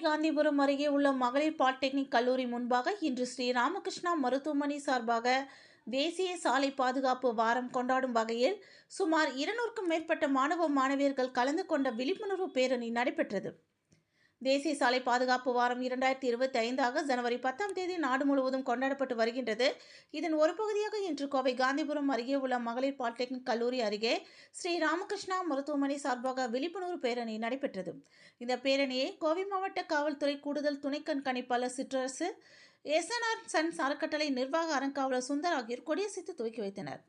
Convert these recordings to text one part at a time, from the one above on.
காந்திபுரம் அருகே உள்ள மகளிர் பாலிடெக்னிக் கல்லூரி முன்பாக இன்று ஸ்ரீ ராமகிருஷ்ணா மருத்துவமனை சார்பாக தேசிய சாலை பாதுகாப்பு வாரம் கொண்டாடும் வகையில் சுமார் 200க்கும் மேற்பட்ட மாணவ மாணவியர்கள் கலந்து கொண்ட விழிப்புணர்வு பேரணி நடைபெற்றது. தேசிய சாலை பாதுகாப்பு வாரம் 2025 ஜனவரி 10ஆம் தேதி நாடு முழுவதும் கொண்டாடப்பட்டு வருகின்றது. இதன் ஒரு பகுதியாக இன்று கோவை காந்திபுரம் அருகே உள்ள மகளிர் பாலிடெக்னிக் கல்லூரி அருகே ஸ்ரீ ராமகிருஷ்ணா மருத்துவமனை சார்பாக விழிப்புணர்வு பேரணி நடைபெற்றது. இந்த பேரணியை கோவை மாவட்ட காவல்துறை கூடுதல் துணை கண்காணிப்பாளர் சிற்றரசு, SNR சன்ஸ் அறக்கட்டளை நிர்வாக அறங்காவலர் சுந்தர் ஆகியோர் கொடியசைத்து துவக்கி வைத்தனர்.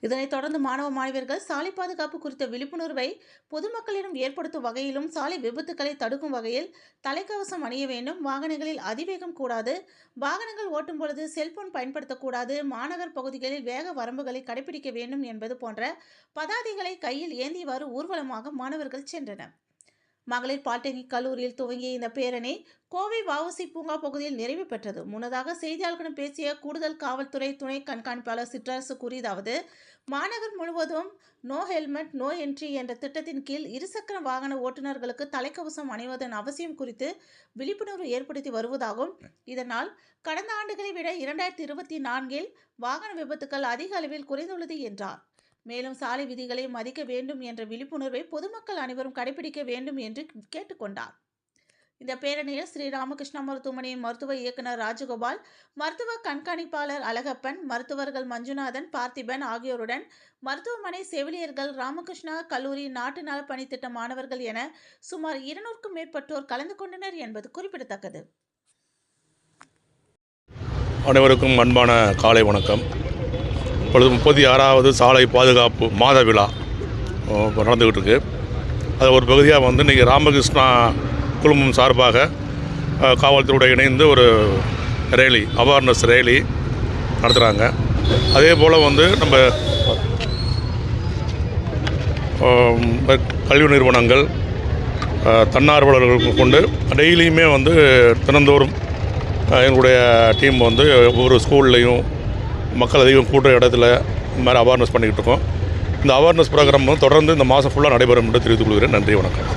இதனைத் தொடர்ந்து மாணவ மாணவியர்கள் சாலை பாதுகாப்பு குறித்த விழிப்புணர்வை பொதுமக்களிடம் ஏற்படுத்தும் வகையிலும், சாலை விபத்துக்களை தடுக்கும் வகையில் தலைக்கவசம் அணிய வேண்டும், வாகனங்களில் அதிவேகம் கூடாது, வாகனங்கள் ஓட்டும் பொழுது செல்போன் பயன்படுத்தக்கூடாது, மாநகர் பகுதிகளில் வேக வரம்புகளை கடைபிடிக்க வேண்டும் என்பது போன்ற பதாதைகளை கையில் ஏந்தியவாறு ஊர்வலமாக மாணவர்கள் சென்றனர். மகளிர் பாலிடெக்னிக் கல்லூரியில் துவங்கிய இந்த பேரணி கோவை வஉசி பூங்கா பகுதியில் நிறைவு பெற்றது. முன்னதாக செய்தியாளர்களிடம் பேசிய கூடுதல் காவல்துறை துணை கண்காணிப்பாளர் சிற்றரசு கூறியதாவது, மாநகர் முழுவதும் நோ ஹெல்மெட் நோ என்ட்ரி என்ற திட்டத்தின் கீழ் இருசக்கர வாகன ஓட்டுநர்களுக்கு தலைக்கவசம் அணிவதன் அவசியம் குறித்து விழிப்புணர்வு ஏற்படுத்தி வருவதாகவும், இதனால் கடந்த ஆண்டுகளை விட 2024இல் வாகன விபத்துக்கள் அதிக அளவில் குறைந்துள்ளது என்றார். மேலும் சாலை விதிகளை மதிக்க வேண்டும் என்ற விழிப்புணர்வை பொதுமக்கள் அனைவரும் கடைபிடிக்க வேண்டும் என்று கேட்டுக்கொண்டார். இந்த பேரணியில் ஸ்ரீ ராமகிருஷ்ணா மருத்துவமனையின் மருத்துவ இயக்குனர் ராஜகோபால், மருத்துவ கண்காணிப்பாளர் அழகப்பன், மருத்துவர்கள் மஞ்சுநாதன், பார்த்திபன் ஆகியோருடன் மருத்துவமனை செவிலியர்கள், ராமகிருஷ்ணா கல்லூரி நாட்டு நல பணித்திட்ட மாணவர்கள் என சுமார் 200க்கும் மேற்பட்டோர் கலந்து கொண்டனர் என்பது குறிப்பிடத்தக்கது. அனைவருக்கும் அன்பான காலை வணக்கம். இப்பொழுது 36வது சாலை பாதுகாப்பு மாத விழா நடந்துக்கிட்டு இருக்கு. அது ஒரு பகுதியாக இன்றைக்கி ராமகிருஷ்ணா குழுமம் சார்பாக காவல்துறையோடு இணைந்து ஒரு ரேலி, அவேர்னஸ் ரேலி நடத்துகிறாங்க. அதே போல் நம்ம கல்வி நிறுவனங்கள், தன்னார்வலர்கள் கொண்டு டெய்லியுமே தினந்தோறும் எங்களுடைய டீம் ஒவ்வொரு ஸ்கூல்லையும் மக்கள் அதிகம் கூட்டுற இடத்துல இந்த மாதிரி அவேர்னஸ் பண்ணிக்கிட்டு இருக்கோம். இந்த அவேர்னஸ் ப்ரோக்ராம் தொடர்ந்து இந்த மாதம் ஃபுல்லாக நடைபெறும் என்று தெரிவித்துக் கொள்கிறேன். நன்றி, வணக்கம்.